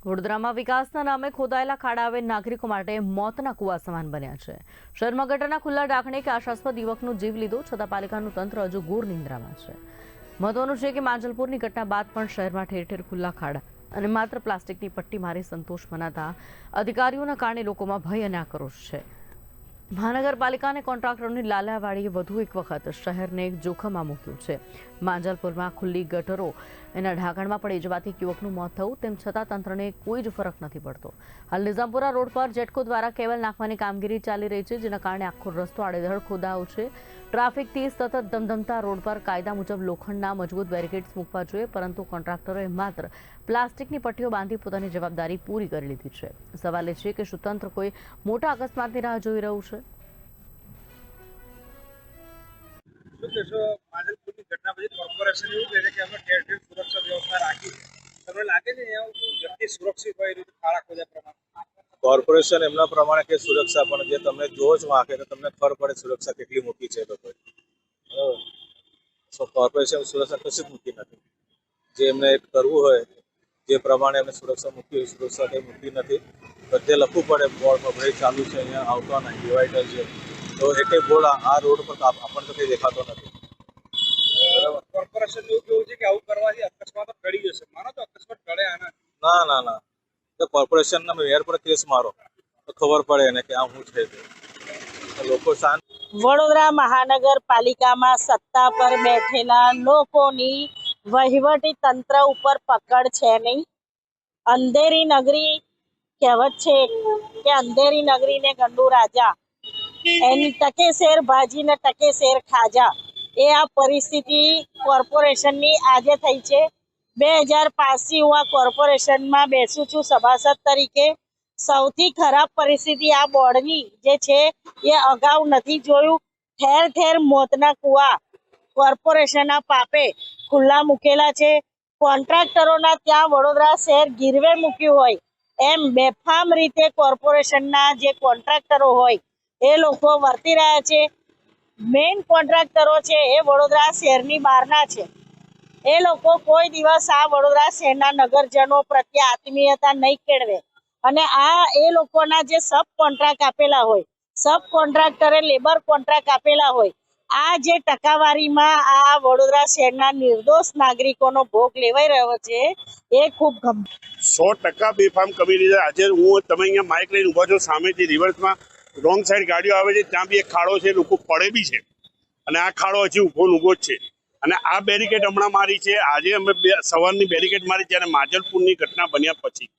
વડોદરામાં વિકાસના નામે ખોદાયેલા ખાડા હવે નાગરિકો માટે મોતના કુવા સમાન બન્યા છે। શહેરમાં ગટરના ખુલ્લા ઢાંકણે કે આશાસ્પદ યુવકનો જીવ લીધો છતાં પાલિકાનું તંત્ર હજુ ઘોર નિંદ્રામાં છે। મહત્વનું છે કે માંજલપુરની ઘટના બાદ પણ શહેરમાં ઠેર ઠેર ખુલ્લા ખાડા અને માત્ર પ્લાસ્ટિકની પટ્ટી મારી સંતોષ મનાતા અધિકારીઓના કારણે લોકોમાં ભય અને આક્રોશ છે। મહાનગરપાલિકા અને કોન્ટ્રાક્ટરોની લાલાવાડીએ વધુ એક વખત શહેરને જોખમમાં મૂક્યું છે। માંજલપુરમાં ખુલ્લી ગટરો એના ઢાંકણમાં પડી જવાથી યુવકનું મોત થયું, તેમ છતાં તંત્રને કોઈ જ ફરક નથી પડતો। હાલ નિઝામપુરા રોડ પર જેટકો દ્વારા કેબલ નાખવાની કામગીરી ચાલી રહી છે, જેના કારણે આખો રસ્તો આડેધડ ખોદાયો છે। ટ્રાફિકથી સતત ધમધમતા રોડ પર કાયદા મુજબ લોખંડના મજબૂત બેરિકેડ્સ મૂકવા જોઈએ, પરંતુ કોન્ટ્રાક્ટરોએ માત્ર પ્લાસ્ટિકની પટ્ટીઓ બાંધી પોતાની જવાબદારી પૂરી કરી લીધી છે। સવાલ એ છે કે શું તંત્ર કોઈ મોટા અકસ્માતની રાહ જોઈ રહ્યું છે? કોર્પોરેશન એમના પ્રમાણે કે સુરક્ષા પણ જે તમે જોવો છો આખે તો તમને ખબર પડે સુરક્ષા કેટલી મૂકી છે લોકોએ। કોર્પોરેશન સુરક્ષા કશી જ મૂકી નથી। જે એમને એક કરવું હોય જે પ્રમાણે એમને સુરક્ષા મૂકી હોય સુરક્ષા કંઈ મૂકી નથી। બધે લખવું પડે બોર્ડમાં ભાઈ ચાલુ છે, અહીંયા આવતા નહીં, ડિવાઈડર છે, તો એક બોર્ડ આ રોડ પર આપણને તો કંઈ દેખાતો નથી। કોર્પોરેશન એવું કેવું છે કે આવું કરવાથી અકસ્માતો ટળી જશે, માનો તો અકસ્માત ટળે આના? ના ના ના, તો કોર્પોરેશનના મેયર પર કેસ મારો તો ખબર પડે એને કે આ શું છે તે લોકો શાંત। વડોદરા મહાનગરપાલિકામાં સત્તા પર બેઠેલા લોકોની વહીવટી તંત્ર ઉપર પકડ છે નહીં। અંધેરી નગરી કહેવત છે કે અંધેરી નગરીને ગંડુ રાજા, એની ટકે શેર ભાજી ને ટકે શેર ખાજા, એ આ પરિસ્થિતિ કોર્પોરેશનની આજે થઈ છે। 2005થી હું આ કોર્પોરેશનમાં બેસું છું સભાસદ તરીકે। સૌથી ખરાબ પરિસ્થિતિ આ બોર્ડની જે છે એ અગાઉ નથી જોયું। ઠેર ઠેર મોતના કુવા કોર્પોરેશનના પાપે ખુલ્લા મૂકેલા છે। કોન્ટ્રાક્ટરોના ત્યાં વડોદરા શહેર ગીરવે મૂક્યું હોય એમ બેફામ રીતે કોર્પોરેશનના જે કોન્ટ્રાક્ટરો હોય એ લોકો વર્તી રહ્યા છે। મેઇન કોન્ટ્રાક્ટરો છે એ વડોદરા શહેરની બહારના છે। એ લોકો કોઈ દિવસ આ વડોદરા શહેરના નગરજનો પ્રત્યે આત્મીયતા નહીં કેળવે અને આ એ લોકોના જે સબ કોન્ટ્રાક્ટ આપેલા હોય, સબ કોન્ટ્રાક્ટરે લેબર કોન્ટ્રાક્ટ આપેલા હોય, આ જે ટકાવારીમાં આ વડોદરા શહેરના નિર્દોષ નાગરિકોનો ભોગ લેવાઈ રહ્યો છે એ ખૂબ ગંભીર 100% બેફામ કમી રીતે। આજે હું તમે અહીંયા માઇક લઈને ઊભા છો, સામેથી રિવર્સમાં રોંગ સાઈડ ગાડીઓ આવે છે, ત્યાં બી એક ખાડો છે, લોકો પડે બી છે અને આ ખાડો હજી ઊભો જ છે અને આ બેરિકેડ હમણાં મારી છે। આજે અમે સવારની બેરિકેડ મારી જ્યારે માંજલપુરની ઘટના બન્યા પછી।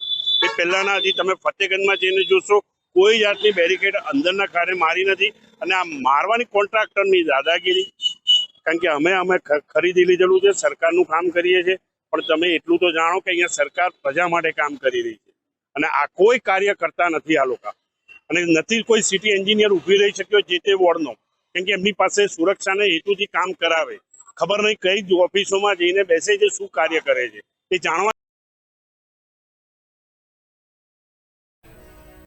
એ પહેલાના હજી તમે ફતેગંજમાં જઈને જોશો કોઈ જાતની બેરિકેડ અંદરના ખાડે મારી નથી અને આ મારવાની કોન્ટ્રાક્ટરની દાદાગીરી। કારણ કે અમે ખરીદી લીધેલું છે, સરકારનું કામ કરીએ છીએ, પણ તમે એટલું તો જાણો કે અહીંયા સરકાર પ્રજા માટે કામ કરી રહી છે અને આ કોઈ કાર્ય કરતા નથી આ લોકો, અને નથી કોઈ સિટી એન્જિનિયર ઊભી રહી શક્યો જે તે વોર્ડનો, કેમ કે એમની પાસે સુરક્ષાને હેતુથી કામ કરાવે। ખબર નહીં કઈ ઓફિસોમાં જઈને બેસે છે, શું કાર્ય કરે છે એ જાણવા